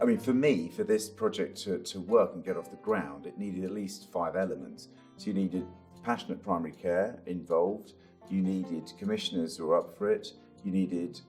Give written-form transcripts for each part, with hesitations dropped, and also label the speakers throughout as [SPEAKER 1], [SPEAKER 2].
[SPEAKER 1] I mean, for me, for this project to work and get off the ground, it needed at least 5 elements. So you needed passionate primary care involved, you needed commissioners who were up for it, you needed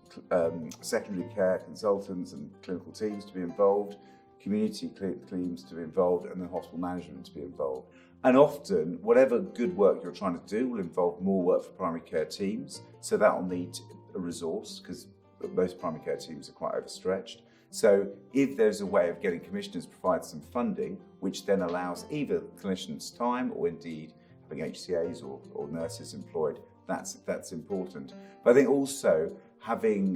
[SPEAKER 1] secondary care consultants and clinical teams to be involved, community teams to be involved, and then hospital management to be involved. And often, whatever good work you're trying to do will involve more work for primary care teams, so that will need a resource, because most primary care teams are quite overstretched. So if there's a way of getting commissioners to provide some funding, which then allows either clinicians time or indeed having HCAs or nurses employed, that's important. But I think also having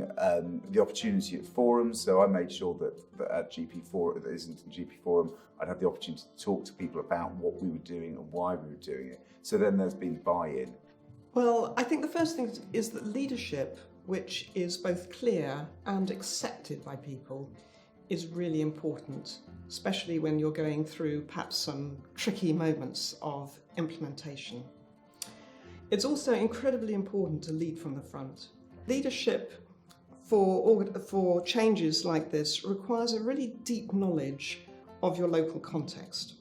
[SPEAKER 1] the opportunity at forums, so I made sure that at GP Forum, at Islington GP Forum, I'd have the opportunity to talk to people about what we were doing and why we were doing it. So then there's been buy-in.
[SPEAKER 2] Well, I think the first thing is that leadership, which is both clear and accepted by people, is really important, especially when you're going through perhaps some tricky moments of implementation. It's also incredibly important to lead from the front. Leadership for changes like this requires a really deep knowledge of your local context.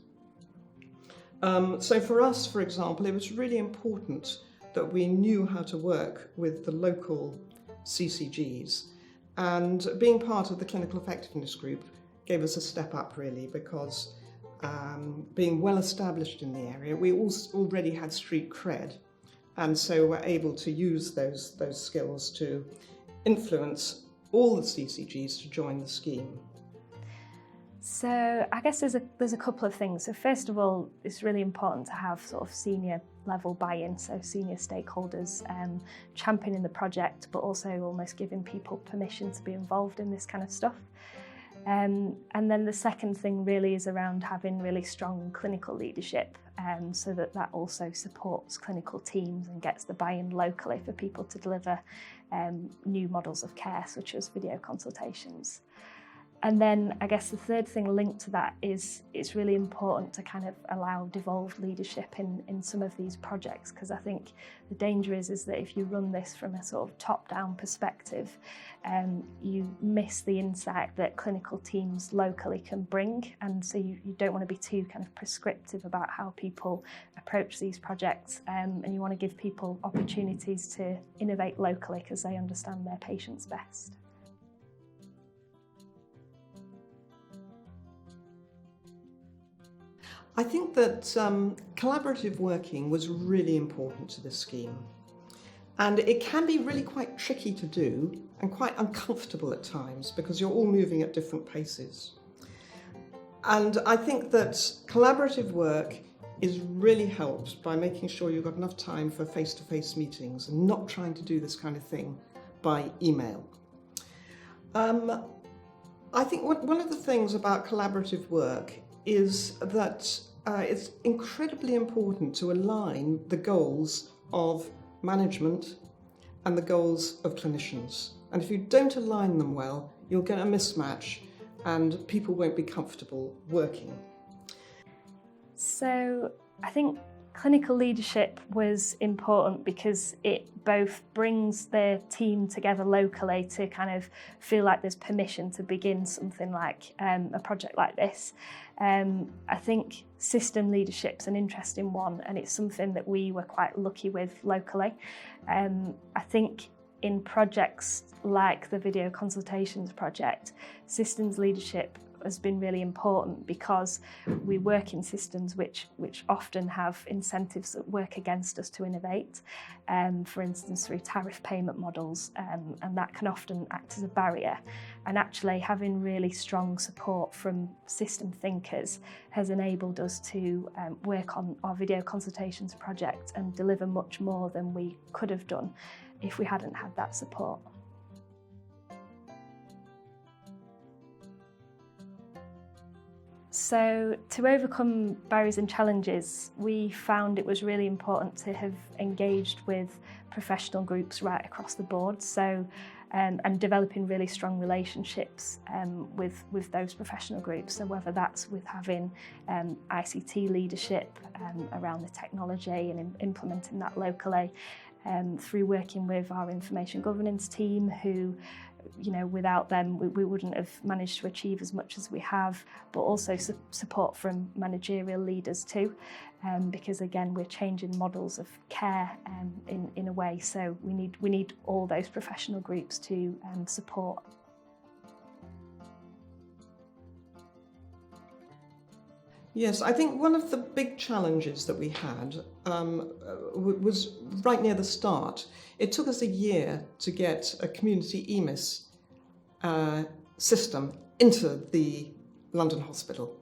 [SPEAKER 2] So for us, for example, it was really important that we knew how to work with the local CCGs, and being part of the clinical effectiveness group gave us a step up really, because being well established in the area, we already had street cred, and so we're able to use those skills to influence all the CCGs to join the scheme.
[SPEAKER 3] So I guess there's a couple of things. So first of all, it's really important to have sort of senior level buy-in, so senior stakeholders championing the project, but also almost giving people permission to be involved in this kind of stuff. And then the second thing really is around having really strong clinical leadership, so that also supports clinical teams and gets the buy-in locally for people to deliver new models of care, such as video consultations. And then I guess the third thing linked to that is it's really important to kind of allow devolved leadership in some of these projects, because I think the danger is that if you run this from a sort of top-down perspective, you miss the insight that clinical teams locally can bring, and so you don't want to be too kind of prescriptive about how people approach these projects, and you want to give people opportunities to innovate locally because they understand their patients best.
[SPEAKER 2] I think that collaborative working was really important to this scheme, and it can be really quite tricky to do and quite uncomfortable at times because you're all moving at different paces. And I think that collaborative work is really helped by making sure you've got enough time for face-to-face meetings and not trying to do this kind of thing by email. I think one of the things about collaborative work is that it's incredibly important to align the goals of management and the goals of clinicians. And if you don't align them well, you'll get a mismatch and people won't be comfortable working.
[SPEAKER 3] So I think clinical leadership was important because it both brings the team together locally to kind of feel like there's permission to begin something like a project like this. I think system leadership's an interesting one, and it's something that we were quite lucky with locally. I think in projects like the video consultations project, systems leadership has been really important because we work in systems which often have incentives that work against us to innovate, for instance through tariff payment models, and that can often act as a barrier. And actually having really strong support from system thinkers has enabled us to work on our video consultations project and deliver much more than we could have done if we hadn't had that support. So to overcome barriers and challenges, we found it was really important to have engaged with professional groups right across the board. So and developing really strong relationships with those professional groups. So whether that's with having ICT leadership around the technology and implementing that locally, through working with our information governance team who You know, without them, we wouldn't have managed to achieve as much as we have, but also support from managerial leaders too, because again, we're changing models of care in a way. So we need all those professional groups to support.
[SPEAKER 2] Yes, I think one of the big challenges that we had was right near the start. It took us a year to get a community EMIS system into the London Hospital.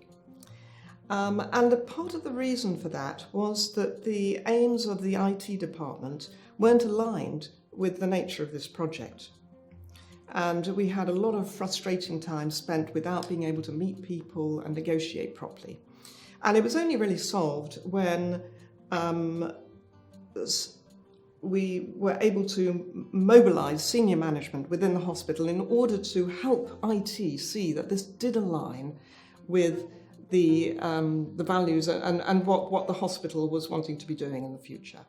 [SPEAKER 2] And a part of the reason for that was that the aims of the IT department weren't aligned with the nature of this project. And we had a lot of frustrating time spent without being able to meet people and negotiate properly. And it was only really solved when we were able to mobilise senior management within the hospital in order to help IT see that this did align with the values and what the hospital was wanting to be doing in the future.